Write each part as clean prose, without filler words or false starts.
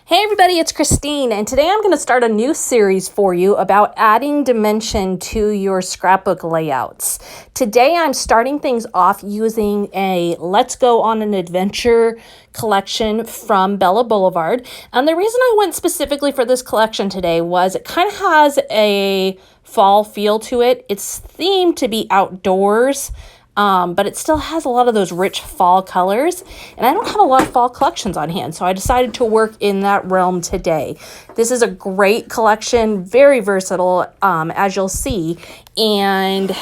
Hey everybody, it's Christine, and today I'm going to start a new series for you about adding dimension to your scrapbook layouts. Today I'm starting things off using a Let's Go on an Adventure collection from Bella Boulevard. And the reason I went specifically for this collection today was it kind of has a fall feel to it. It's themed to be outdoors. But it still has a lot of those rich fall colors, and I don't have a lot of fall collections on hand, so I decided to work in that realm today. This is a great collection, very versatile, as you'll see, and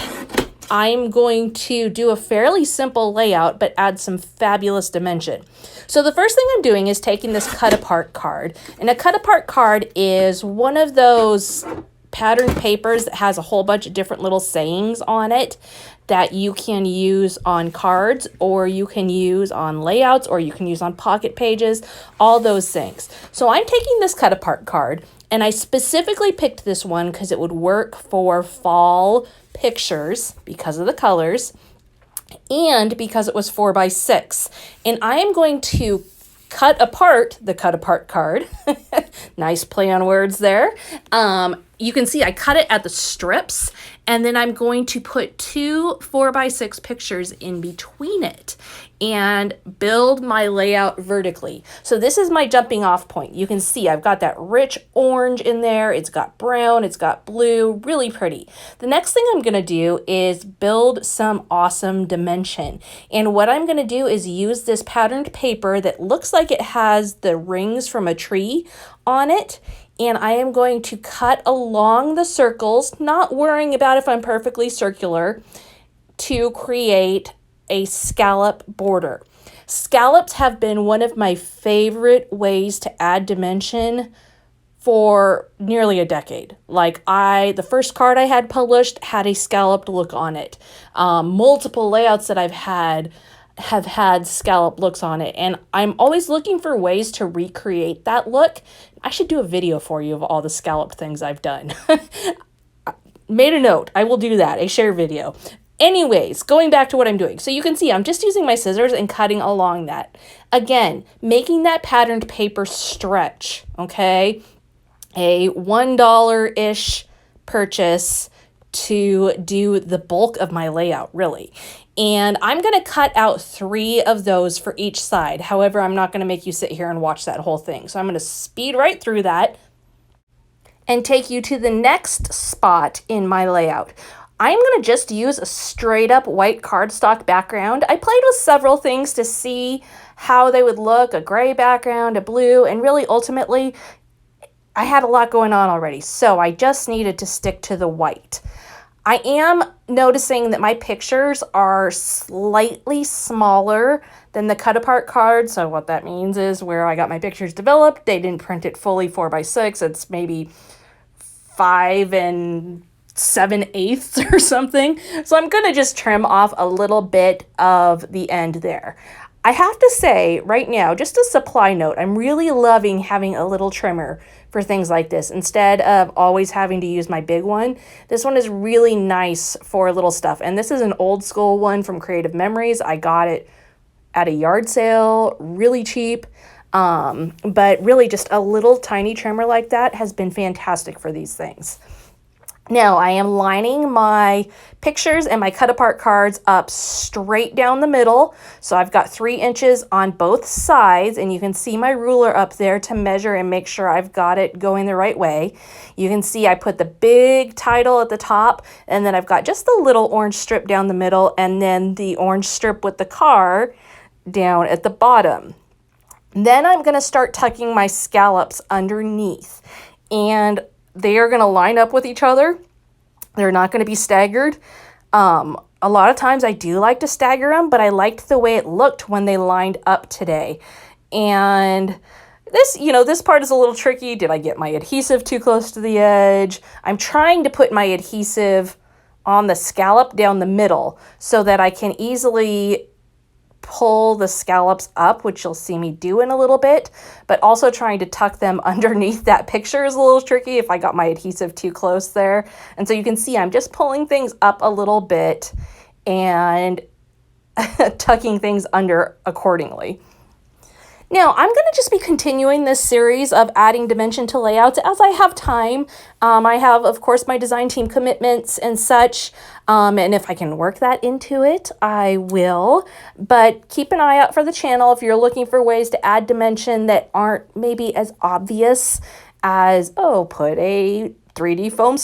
I'm going to do a fairly simple layout, but add some fabulous dimension. So the first thing I'm doing is taking this cut apart card, and a cut apart card is one of those patterned papers that has a whole bunch of different little sayings on it that you can use on cards, or you can use on layouts, or you can use on pocket pages, all those things. So I'm taking this cut apart card, and I specifically picked this one because it would work for fall pictures because of the colors and because it was 4x6. And I am going to cut apart the cut apart card. Nice play on words there. You can see I cut it at the strips, and then I'm going to put two 4x6 pictures in between it and build my layout vertically. So this is my jumping off point. You can see I've got that rich orange in there. It's got brown, it's got blue, really pretty. The next thing I'm going to do is build some awesome dimension. And what I'm going to do is use this patterned paper that looks like it has the rings from a tree on it. And I am going to cut along the circles, not worrying about if I'm perfectly circular, to create a scallop border. Scallops have been one of my favorite ways to add dimension for nearly a decade. The first card I had published had a scalloped look on it. Multiple layouts that I've had have had scallop looks on it, and I'm always looking for ways to recreate that look. I should do a video for you of all the scallop things I've done. Made a note, I will do that, a share video. Anyways, going back to what I'm doing. So you can see I'm just using my scissors and cutting along that. Again, making that patterned paper stretch, okay? A $1-ish purchase to do the bulk of my layout, really. And I'm going to cut out 3 of those for each side. However, I'm not going to make you sit here and watch that whole thing. So I'm going to speed right through that and take you to the next spot in my layout. I'm going to just use a straight up white cardstock background. I played with several things to see how they would look, a gray background, a blue, and really ultimately I had a lot going on already. So I just needed to stick to the white. I am noticing that my pictures are slightly smaller than the cut apart card. So what that means is where I got my pictures developed, they didn't print it fully 4x6. It's maybe 5 7/8 or something. So I'm going to just trim off a little bit of the end there. I have to say right now, just a supply note, I'm really loving having a little trimmer for things like this instead of always having to use my big one. This one is really nice for little stuff. And this is an old school one from Creative Memories. I got it at a yard sale, really cheap. But really just a little tiny trimmer like that has been fantastic for these things. Now I am lining my pictures and my cut apart cards up straight down the middle. So I've got 3 inches on both sides, and you can see my ruler up there to measure and make sure I've got it going the right way. You can see I put the big title at the top, and then I've got just the little orange strip down the middle, and then the orange strip with the car down at the bottom. Then I'm going to start tucking my scallops underneath, and they are going to line up with each other. They're not going to be staggered. A lot of times I do like to stagger them, but I liked the way it looked when they lined up today. And this part is a little tricky. Did I get my adhesive too close to the edge? I'm trying to put my adhesive on the scallop down the middle so that I can easily pull the scallops up, which you'll see me do in a little bit, but also trying to tuck them underneath that picture is a little tricky if I got my adhesive too close there. And so you can see I'm just pulling things up a little bit and tucking things under accordingly. Now, I'm going to just be continuing this series of adding dimension to layouts as I have time. I have, of course, my design team commitments and such, and if I can work that into it, I will. But keep an eye out for the channel if you're looking for ways to add dimension that aren't maybe as obvious as, oh, put a 3D foam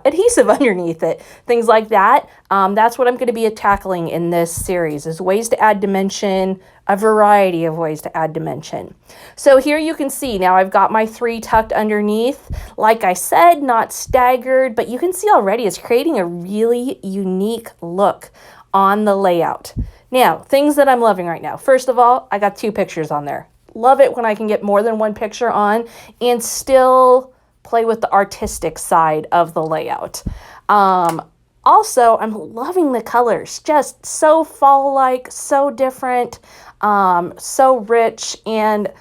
adhesive underneath it, things like that. That's what I'm going to be tackling in this series, is ways to add dimension, a variety of ways to add dimension. So here you can see now I've got my 3 tucked underneath. Like I said, not staggered, but you can see already it's creating a really unique look on the layout. Now, things that I'm loving right now. First of all, I got 2 pictures on there. Love it when I can get more than 1 picture on and still play with the artistic side of the layout. Also, I'm loving the colors, just so fall-like, so different, so rich, and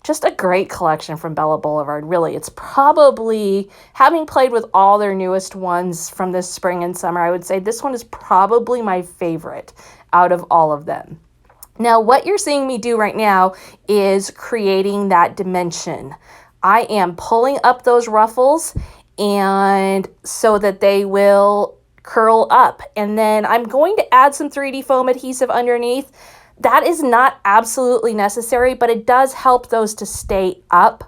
just a great collection from Bella Boulevard. Really, it's probably, having played with all their newest ones from this spring and summer, I would say this one is probably my favorite out of all of them. Now, what you're seeing me do right now is creating that dimension. I am pulling up those ruffles and so that they will curl up. And then I'm going to add some 3D foam adhesive underneath. That is not absolutely necessary, but it does help those to stay up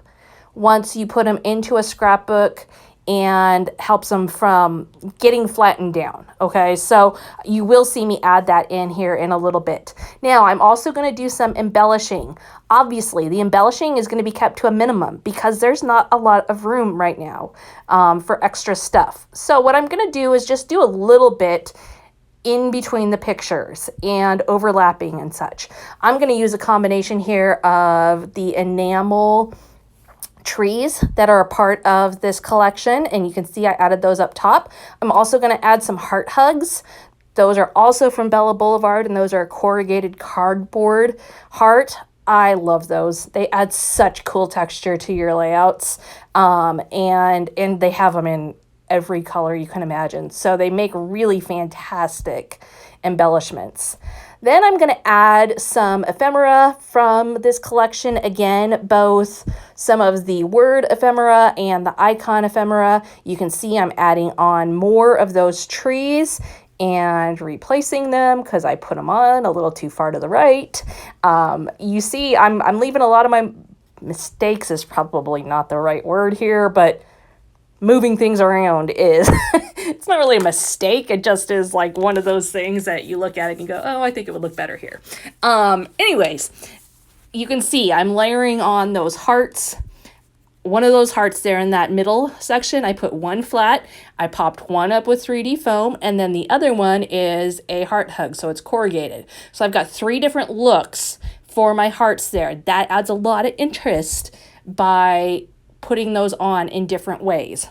once you put them into a scrapbook and helps them from getting flattened down. Okay, so you will see me add that in here in a little bit. Now, I'm also going to do some embellishing. Obviously, the embellishing is going to be kept to a minimum because there's not a lot of room right now for extra stuff. So what I'm going to do is just do a little bit in between the pictures and overlapping and such. I'm going to use a combination here of the enamel trees that are a part of this collection, and you can see I added those up top. I'm also going to add some heart hugs. Those are also from Bella Boulevard, and those are corrugated cardboard heart. I love those. They add such cool texture to your layouts, and they have them in every color you can imagine. So they make really fantastic embellishments. Then I'm going to add some ephemera from this collection. Again, both some of the word ephemera and the icon ephemera. You can see I'm adding on more of those trees and replacing them because I put them on a little too far to the right. You see I'm leaving a lot of my mistakes is probably not the right word here, but moving things around is, it's not really a mistake. It just is like one of those things that you look at it and you go, oh, I think it would look better here. Anyways, you can see I'm layering on those hearts. One of those hearts there in that middle section, I put one flat. I popped one up with 3D foam, and then the other one is a heart hug, so it's corrugated. So I've got 3 different looks for my hearts there. That adds a lot of interest by putting those on in different ways.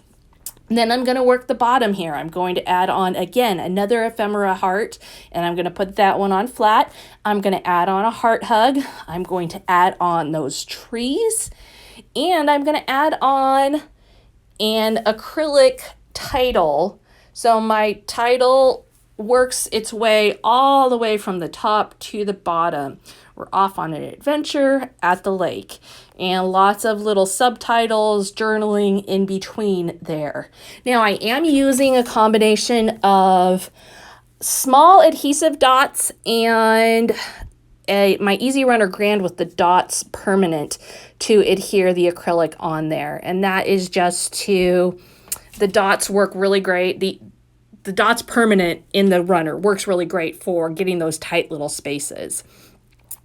And then I'm going to work the bottom here. I'm going to add on, again, another ephemera heart, and I'm going to put that one on flat. I'm going to add on a heart hug. I'm going to add on those trees, and I'm going to add on an acrylic title. So my title works its way all the way from the top to the bottom. We're off on an adventure at the lake, and lots of little subtitles, journaling in between there. Now I am using a combination of small adhesive dots and my Easy Runner Grand with the dots permanent to adhere the acrylic on there. And that is just to, the dots work really great. The dots permanent in the runner works really great for getting those tight little spaces.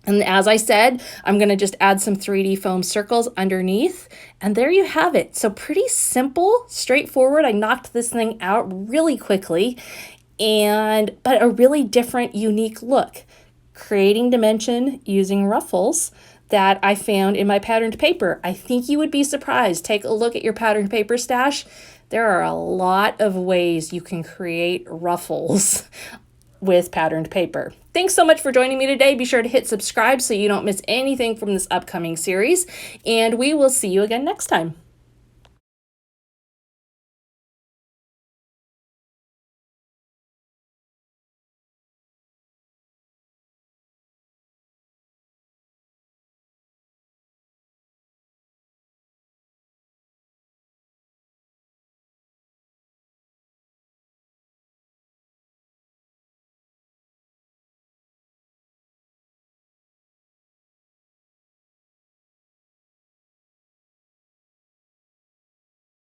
And as I said, I'm going to just add some 3D foam circles underneath, and there you have it. So pretty simple, straightforward. I knocked this thing out really quickly, but a really different, unique look. Creating dimension using ruffles that I found in my patterned paper. I think you would be surprised. Take a look at your patterned paper stash. There are a lot of ways you can create ruffles with patterned paper. Thanks so much for joining me today. Be sure to hit subscribe so you don't miss anything from this upcoming series, and we will see you again next time.